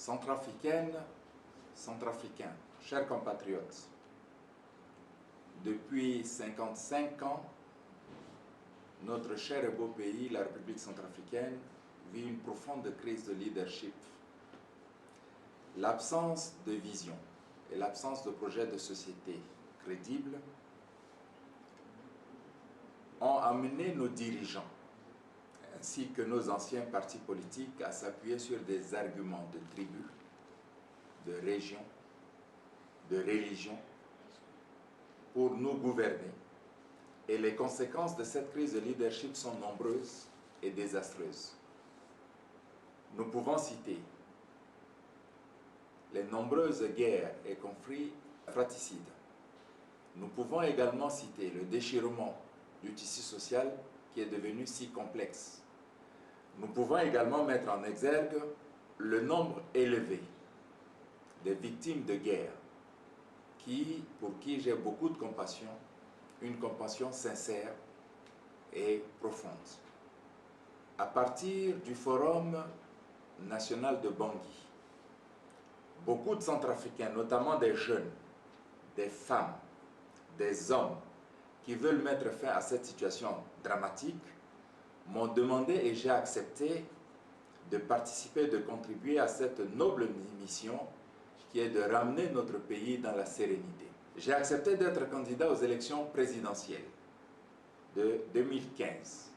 Centrafricaines, Centrafricains, chers compatriotes, depuis 55 ans, notre cher et beau pays, la République centrafricaine, vit une profonde crise de leadership. L'absence de vision et l'absence de projet de société crédible ont amené nos dirigeants, ainsi que nos anciens partis politiques, à s'appuyer sur des arguments de tribus, de régions, de religions, pour nous gouverner. Et les conséquences de cette crise de leadership sont nombreuses et désastreuses. Nous pouvons citer les nombreuses guerres et conflits fratricides. Nous pouvons également citer le déchirement du tissu social qui est devenu si complexe. Nous pouvons également mettre en exergue le nombre élevé des victimes de guerre pour qui j'ai beaucoup de compassion, une compassion sincère et profonde. À partir du Forum national de Bangui, beaucoup de Centrafricains, notamment des jeunes, des femmes, des hommes, qui veulent mettre fin à cette situation dramatique, m'ont demandé et j'ai accepté de participer, de contribuer à cette noble mission qui est de ramener notre pays dans la sérénité. J'ai accepté d'être candidat aux élections présidentielles de 2015.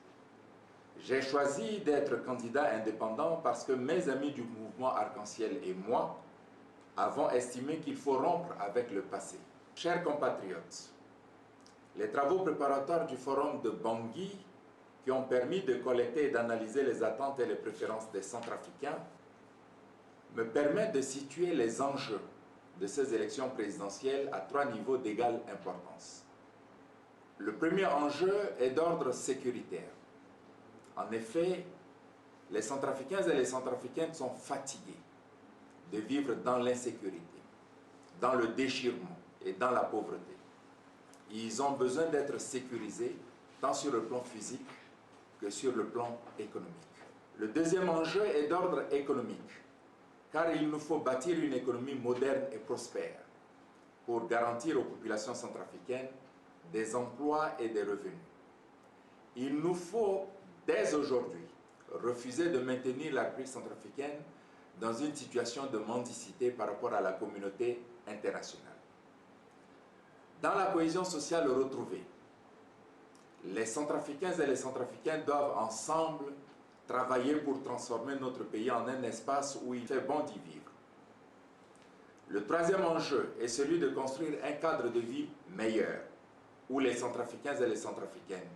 J'ai choisi d'être candidat indépendant parce que mes amis du mouvement Arc-en-Ciel et moi avons estimé qu'il faut rompre avec le passé. Chers compatriotes, les travaux préparatoires du Forum de Bangui, qui ont permis de collecter et d'analyser les attentes et les préférences des Centrafricains, me permettent de situer les enjeux de ces élections présidentielles à 3 niveaux d'égale importance. Le premier enjeu est d'ordre sécuritaire. En effet, les Centrafricains et les Centrafricaines sont fatigués de vivre dans l'insécurité, dans le déchirement et dans la pauvreté. Ils ont besoin d'être sécurisés, tant sur le plan physique que sur le plan économique. Le deuxième enjeu est d'ordre économique, car il nous faut bâtir une économie moderne et prospère pour garantir aux populations centrafricaines des emplois et des revenus. Il nous faut, dès aujourd'hui, refuser de maintenir la République centrafricaine dans une situation de mendicité par rapport à la communauté internationale. Dans la cohésion sociale retrouvée, les Centrafricains et les Centrafricaines doivent ensemble travailler pour transformer notre pays en un espace où il fait bon d'y vivre. Le troisième enjeu est celui de construire un cadre de vie meilleur, où les Centrafricains et les Centrafricaines,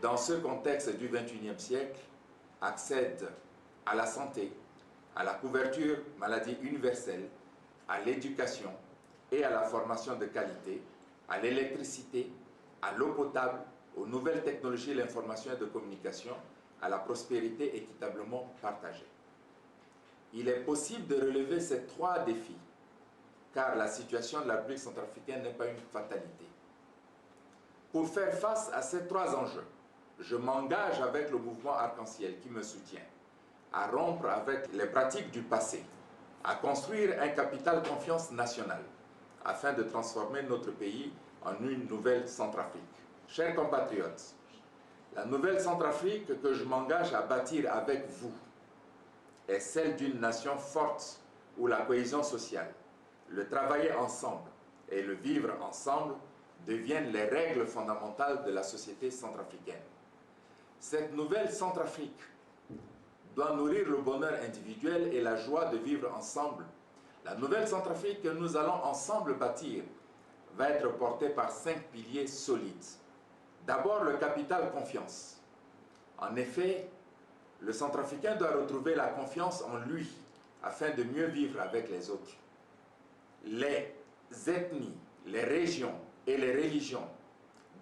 dans ce contexte du XXIe siècle, accèdent à la santé, à la couverture maladie universelle, à l'éducation et à la formation de qualité, à l'électricité, à l'eau potable, aux nouvelles technologies de l'information et de communication, à la prospérité équitablement partagée. Il est possible de relever ces 3 défis, car la situation de la République centrafricaine n'est pas une fatalité. Pour faire face à ces 3 enjeux, je m'engage avec le mouvement Arc-en-Ciel qui me soutient à rompre avec les pratiques du passé, à construire un capital confiance nationale afin de transformer notre pays en une nouvelle Centrafrique. Chers compatriotes, la nouvelle Centrafrique que je m'engage à bâtir avec vous est celle d'une nation forte où la cohésion sociale, le travailler ensemble et le vivre ensemble deviennent les règles fondamentales de la société centrafricaine. Cette nouvelle Centrafrique doit nourrir le bonheur individuel et la joie de vivre ensemble. La nouvelle Centrafrique que nous allons ensemble bâtir va être portée par 5 piliers solides. D'abord, le capital confiance. En effet, le Centrafricain doit retrouver la confiance en lui afin de mieux vivre avec les autres. Les ethnies, les régions et les religions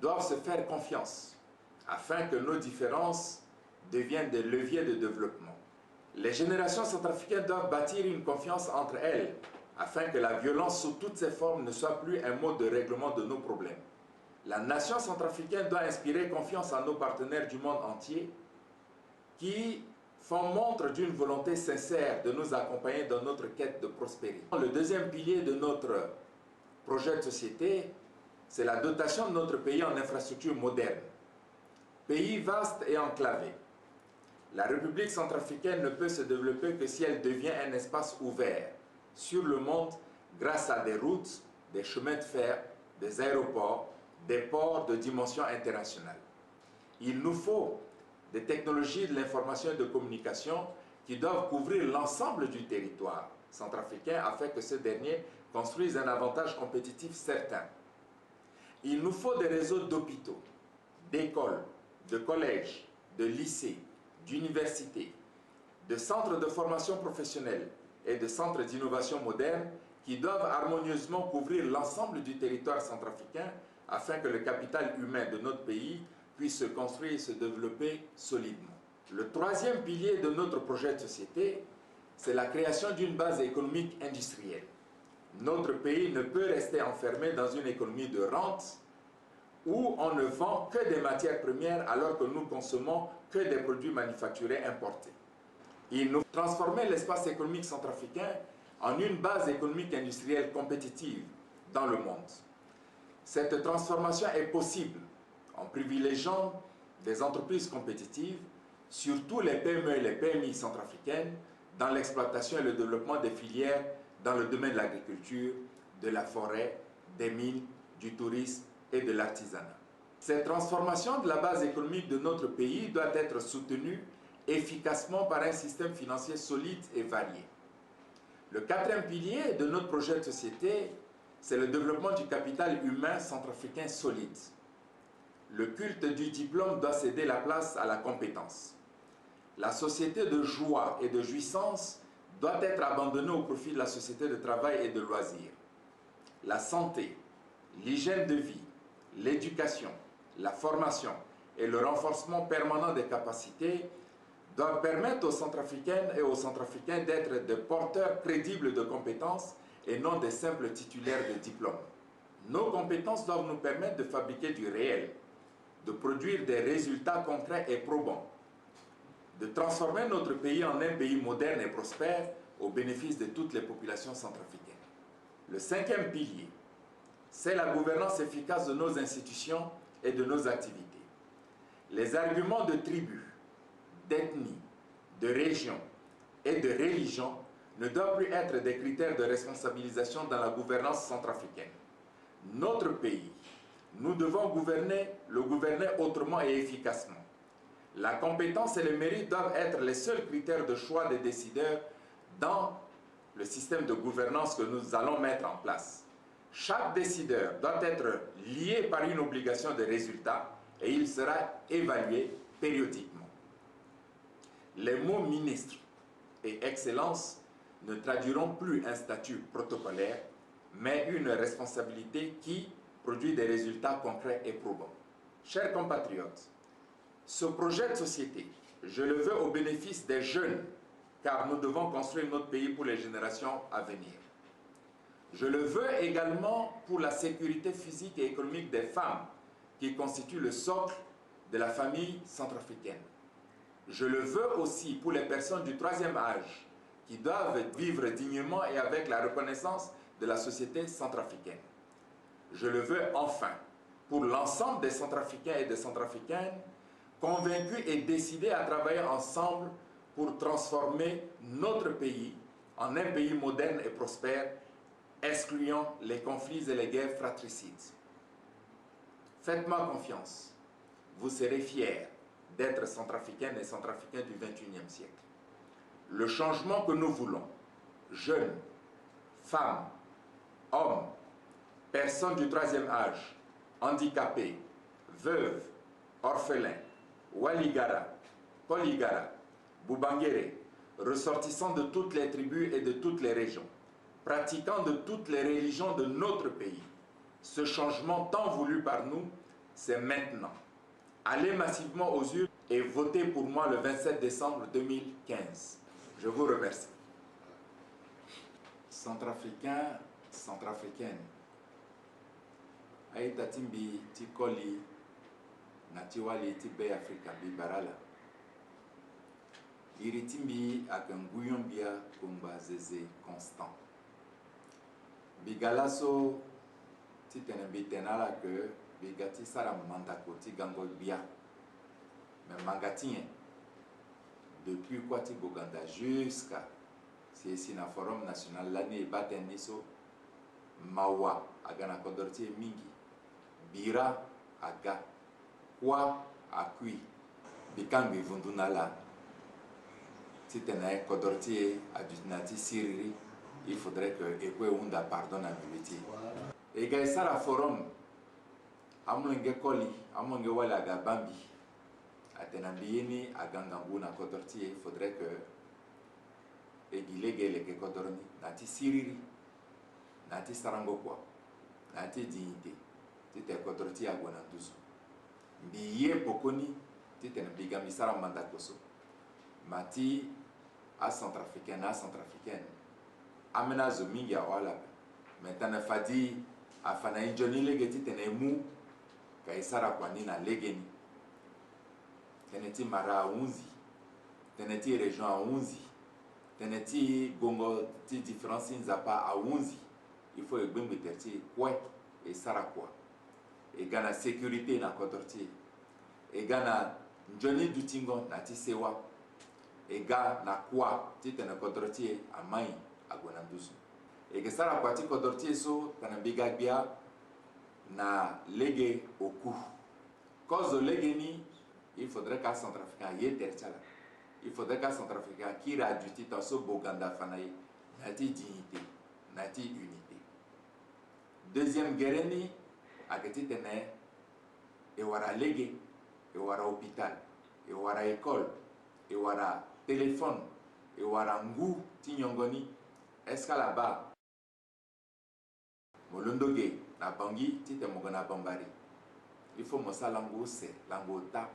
doivent se faire confiance afin que nos différences deviennent des leviers de développement. Les générations centrafricaines doivent bâtir une confiance entre elles afin que la violence sous toutes ses formes ne soit plus un mode de règlement de nos problèmes. La nation centrafricaine doit inspirer confiance à nos partenaires du monde entier qui font montre d'une volonté sincère de nous accompagner dans notre quête de prospérité. Le deuxième pilier de notre projet de société, c'est la dotation de notre pays en infrastructures modernes. Pays vaste et enclavé, la République centrafricaine ne peut se développer que si elle devient un espace ouvert sur le monde grâce à des routes, des chemins de fer, des aéroports, des ports de dimension internationale. Il nous faut des technologies de l'information et de communication qui doivent couvrir l'ensemble du territoire centrafricain afin que ce dernier construise un avantage compétitif certain. Il nous faut des réseaux d'hôpitaux, d'écoles, de collèges, de lycées, d'universités, de centres de formation professionnelle et de centres d'innovation moderne qui doivent harmonieusement couvrir l'ensemble du territoire centrafricain afin que le capital humain de notre pays puisse se construire et se développer solidement. Le troisième pilier de notre projet de société, c'est la création d'une base économique industrielle. Notre pays ne peut rester enfermé dans une économie de rente où on ne vend que des matières premières alors que nous consommons que des produits manufacturés importés. Il nous faut transformer l'espace économique centrafricain en une base économique industrielle compétitive dans le monde. Cette transformation est possible en privilégiant des entreprises compétitives, surtout les PME et les PMI centrafricaines, dans l'exploitation et le développement des filières dans le domaine de l'agriculture, de la forêt, des mines, du tourisme et de l'artisanat. Cette transformation de la base économique de notre pays doit être soutenue efficacement par un système financier solide et varié. Le quatrième pilier de notre projet de société, c'est le développement du capital humain centrafricain solide. Le culte du diplôme doit céder la place à la compétence. La société de joie et de jouissance doit être abandonnée au profit de la société de travail et de loisirs. La santé, l'hygiène de vie, l'éducation, la formation et le renforcement permanent des capacités doivent permettre aux Centrafricaines et aux Centrafricains d'être des porteurs crédibles de compétences et non des simples titulaires de diplômes. Nos compétences doivent nous permettre de fabriquer du réel, de produire des résultats concrets et probants, de transformer notre pays en un pays moderne et prospère au bénéfice de toutes les populations centrafricaines. Le cinquième pilier, c'est la gouvernance efficace de nos institutions et de nos activités. Les arguments de tribus, d'ethnie, de région et de religion ne doivent plus être des critères de responsabilisation dans la gouvernance centrafricaine. Notre pays, nous devons le gouverner autrement et efficacement. La compétence et le mérite doivent être les seuls critères de choix des décideurs dans le système de gouvernance que nous allons mettre en place. Chaque décideur doit être lié par une obligation de résultat et il sera évalué périodiquement. Les mots ministre et excellence ne traduiront plus un statut protocolaire, mais une responsabilité qui produit des résultats concrets et probants. Chers compatriotes, ce projet de société, je le veux au bénéfice des jeunes, car nous devons construire notre pays pour les générations à venir. Je le veux également pour la sécurité physique et économique des femmes, qui constituent le socle de la famille centrafricaine. Je le veux aussi pour les personnes du troisième âge, qui doivent vivre dignement et avec la reconnaissance de la société centrafricaine. Je le veux enfin pour l'ensemble des Centrafricains et des Centrafricaines, convaincus et décidés à travailler ensemble pour transformer notre pays en un pays moderne et prospère, excluant les conflits et les guerres fratricides. Faites-moi confiance, vous serez fiers d'être Centrafricaines et Centrafricains du XXIe siècle. Le changement que nous voulons, jeunes, femmes, hommes, personnes du troisième âge, handicapés, veuves, orphelins, Waligara, Poligara, Boubangere, ressortissants de toutes les tribus et de toutes les régions, pratiquants de toutes les religions de notre pays. Ce changement tant voulu par nous, c'est maintenant. Allez massivement aux urnes et votez pour moi le 27 décembre 2015. Je vous remercie. Centrafricains, Centrafricaines, Aïta Timbi, Tikoli, Natiwali, Tibé, Afrika, Bibarala. iritimbi ak nguyon bia kumba zeze constant bigalaso ti tene bitenala que bigati sara mandako ti gango bia mais mangatien depuis quoi ti boganda jusqu'à c'est na forum national l'année baten niso mawa agana kodorti mingi bira aga kwa akui bikangi vundunala si tene kodorti adjutinati siriri il faudrait que ekwe unda pardonne à militi et ga sara forum amulenge koli amonge wala ga bambi atenambiyeni agangangu na kodorti il faudrait que egilege leke kodorni nati siriri nati sarango kwa nati dignité tite kodorti agona nduzu biye pokoni tite biga misara mandakoso mati a centrafricaine amena zo mingi awala maintenant fadi afana injoni lege tite na emu ka isara kwa nina legeni teneti mara unzi teneti région a unzi teneti gongo ti différence nzapa a unzi il faut egbenbe terti kwe e sara kwa e gana sécurité na kodorti e gana njoni dutingo na ti sewa e ga na kwa ti tene kodorti amai agona ndusu e ge sara kwa ti kodorti so tana biga bia na lege oku kozo lege ni il faudrait qu'à Centrafricain y tertiala il faudrait qu'à Centrafricain qui raduti tanso boganda fanaye nati dignité nati unité deuxième guerre akati tene e wara lege e wara hôpital e wara école e wara téléphone e wara ngu ti nyongoni est-ce qu'à là-bas molondoge na bangi ti te mogona bambari il faut mosa lango se lango ta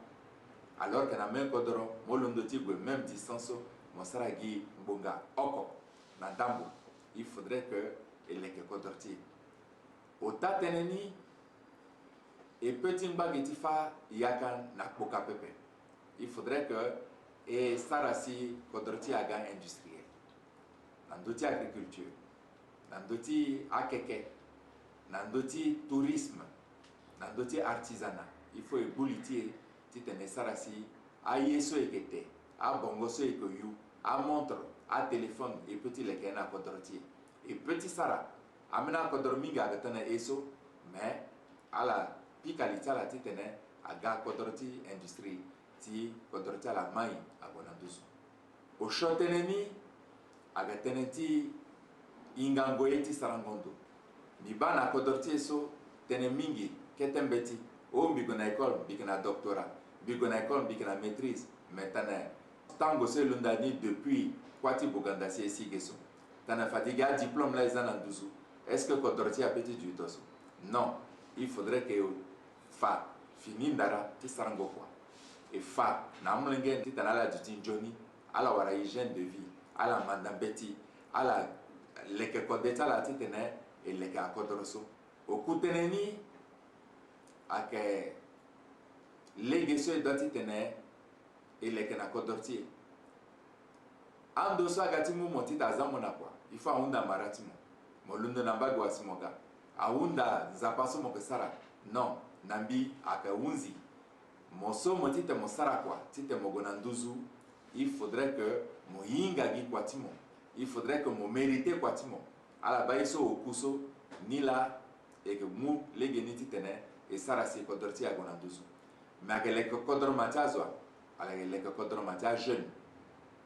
alors que na men kodoro molondo ti gwe même distance mosara gi mbonga oko na dambo il faudrait que eleke kodorti ota teneni et petit mbageti fa yakan na poka pepe il faudrait que et sarasi kodorti aga industriel nandoti agriculture nandoti akeke nandoti tourisme nandoti artisanat il faut ebuliti titene sarasi a yeso ekete a bongo so ekoyu a montre a téléphone et petit leke na kodorti et petit sara amena kodorminga agatana eso mais ala pikali tala titene aga kodorti industrie ti kodorti ala mai agona dusu o shoteneni agateneti ingangoye ti sarangondo mi bana kodorti eso tene mingi ketembeti o mbigo na école mbigo na doctorat mbigo na école mbigo na maîtrise maintenant tango se lundani depuis kwati boganda si esigeso tana fatiga diplôme la ezana ndusu est-ce que kodorti a petit du toso non il faudrait que fa fini ndara ti sarango kwa et fa na mlenge ti tanala dutin joni ala wara hygiène de vie ala mandambeti ala leke kodeta la ti tene e leke akodoroso okuteneni ake lege so edoti tene e leke na kodorti ando so agati mu moti ta zamona kwa il faut aunda maratimo molundo na bagwa simoga aunda zapaso mo kesara non nambi aka unzi moso moti te mosara kwa tite mogona nduzu il faudrait que mo yinga gi kwatimo il faudrait que mo mériter kwatimo ala baiso okuso nila et que mu lege niti tene e sara si kodorti agona nduzu mais akele kodoro matazwa ala leke kodoro mata jeune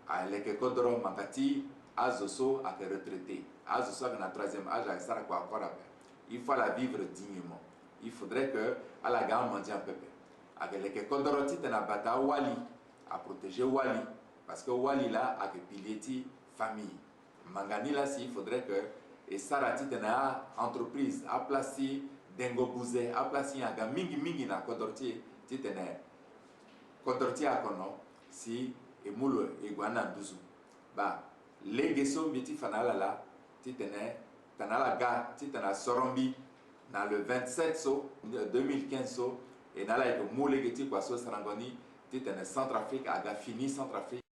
ala leke kodoro makati azoso ake retraité azoso na troisième âge ak sara kwa encore après il faut la vivre dignement il faudrait que ala ga mendiant pepe ake leke kodoro ti tena bata wali a protéger wali parce que wali là ake pilieti famille mangani là si il faudrait que et sara ti tena entreprise a placé dengo buze a placé aga mingi na kodorti ti tene kodorti akono si e mulo e gwana nduzu ba lege so miti fanala la ti tene tanala ga ti tena sorombi na le 27 so 2015 so e nala e mule ge ti kwa so sarangoni ti tene Centrafrique aga fini Centrafrique